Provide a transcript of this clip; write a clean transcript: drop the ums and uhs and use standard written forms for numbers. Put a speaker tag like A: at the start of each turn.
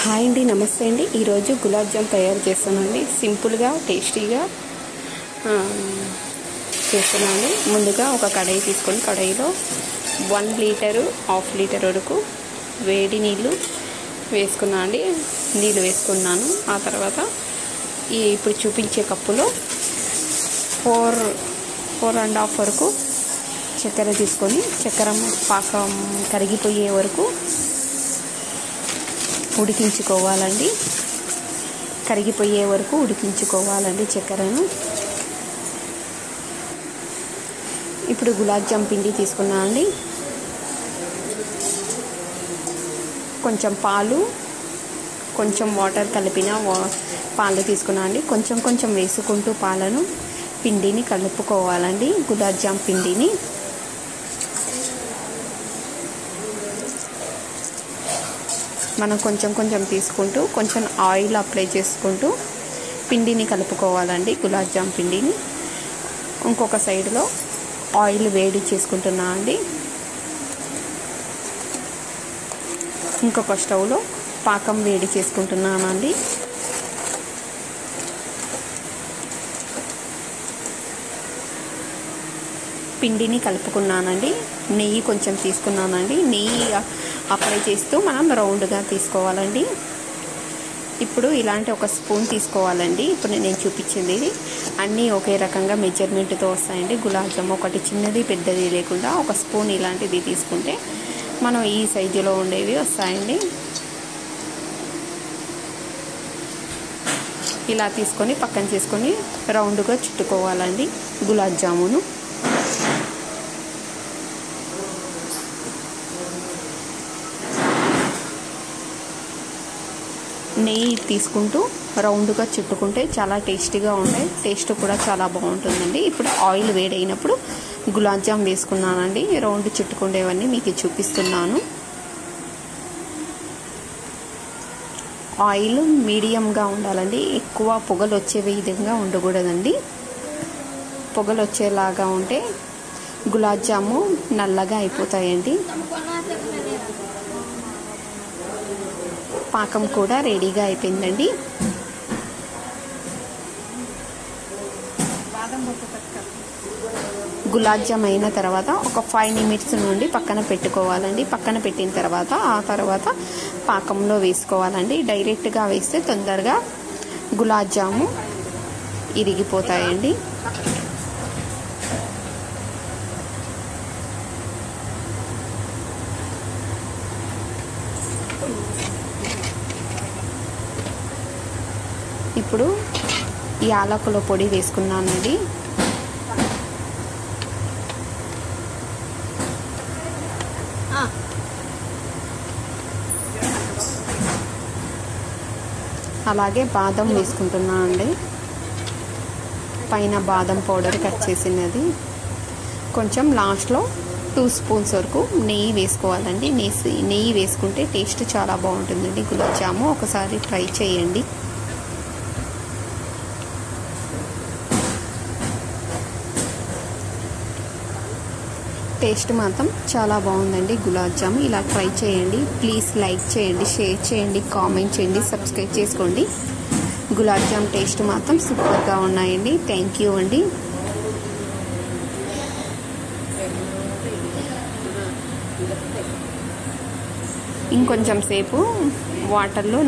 A: Hi అండి, నమస్తే అండి. ఈరోజు గులాబ్ జామ్ తయారు చేస్తానండి. సింపుల్గా టేస్టీగా చేస్తున్నాను. ముందుగా ఒక కడాయి తీసుకొని కడాయిలో 1 లీటరు 1/2 లీటర్ వరకు వేడి నీళ్ళు వేసుకున్నాను అండి. నీళ్ళు వేసుకున్నాను. ఆ తర్వాత ఇప్పుడు చూపించే కప్పులో 4.5 వరకు చక్కెర తీసుకొని చక్కెర పాకం కరిగిపోయే వరకు ఉడికించుకోవాలండి. కరిగిపోయే వరకు ఉడికించుకోవాలండి చక్కెరను. ఇప్పుడు గులాబ్ జామ్ పిండి తీసుకున్నా అండి. కొంచెం పాలు, కొంచెం వాటర్ కలిపిన పాలు తీసుకున్నా అండి. కొంచెం కొంచెం వేసుకుంటూ పాలను పిండిని కలుపుకోవాలండి. గులాబ్ జామ్ పిండిని మనం కొంచెం కొంచెం తీసుకుంటూ కొంచెం ఆయిల్ అప్లై చేసుకుంటూ పిండిని కలుపుకోవాలండి. గులాబ్ జామ్ పిండిని ఇంకొక సైడ్లో ఆయిల్ వేడి చేసుకుంటున్నా అండి. ఇంకొక స్టవ్లో పాకం వేడి చేసుకుంటున్నానండి. పిండిని కలుపుకున్నానండి. నెయ్యి కొంచెం తీసుకున్నానండి. నెయ్యి అప్లై చేస్తూ మనం రౌండ్గా తీసుకోవాలండి. ఇప్పుడు ఇలాంటి ఒక స్పూన్ తీసుకోవాలండి. ఇప్పుడు నేను చూపించింది ఇది అన్నీ ఒకే రకంగా మెజర్మెంట్తో వస్తాయండి. గులాబ్ జామ్ ఒకటి చిన్నది పెద్దది లేకుండా ఒక స్పూన్ ఇలాంటిది తీసుకుంటే మనం ఈ సైజులో ఉండేవి వస్తాయండి. ఇలా తీసుకొని పక్కన చేసుకొని రౌండ్గా చుట్టుకోవాలండి గులాబ్ జామును. నెయ్యి తీసుకుంటూ రౌండ్గా చుట్టుకుంటే చాలా టేస్టీగా ఉంటాయి. టేస్ట్ కూడా చాలా బాగుంటుందండి. ఇప్పుడు ఆయిల్ వేడైనప్పుడు గులాబ్ జామ్ వేసుకున్నానండి. రౌండ్ చుట్టుకుండేవన్నీ మీకు చూపిస్తున్నాను. ఆయిల్ మీడియంగా ఉండాలండి. ఎక్కువ పొగలు వచ్చే విధంగా ఉండకూడదండి. పొగలు వచ్చేలాగా ఉంటే గులాబ్ జాము నల్లగా అయిపోతాయండి. పాకం కూడా రెడీగా అయిపోయిందండి. గులాబ్ జామ్ అయిన తర్వాత ఒక 5 నిమిషాల నుండి పక్కన పెట్టుకోవాలండి. పక్కన పెట్టిన తర్వాత ఆ తర్వాత పాకంలో వేసుకోవాలండి. డైరెక్ట్గా వేస్తే తొందరగా గులాబ్ జాము ఇరిగిపోతాయండి. ఇప్పుడు యాలకుల పొడి వేసుకున్నానండి. అలాగే బాదం వేసుకుంటున్నానండి. పైన బాదం పౌడర్ కట్ చేసినది. కొంచెం లాస్ట్లో 2 స్పూన్స్ వరకు నెయ్యి వేసుకోవాలండి. నెయ్యి వేసుకుంటే టేస్ట్ చాలా బాగుంటుందండి గులాబ్ జాము. ఒకసారి ట్రై చేయండి. టేస్ట్ మాత్రం చాలా బాగుందండి గులాబ్ జామ్. ఇలా ట్రై చేయండి. ప్లీజ్ లైక్ చేయండి, షేర్ చేయండి, కామెంట్ చేయండి, సబ్స్క్రైబ్ చేసుకోండి. గులాబ్ జామ్ టేస్ట్ మాత్రం సూపర్గా ఉన్నాయండి. థ్యాంక్ యూ అండి. ఇంకొంచెం సేపు వాటర్లో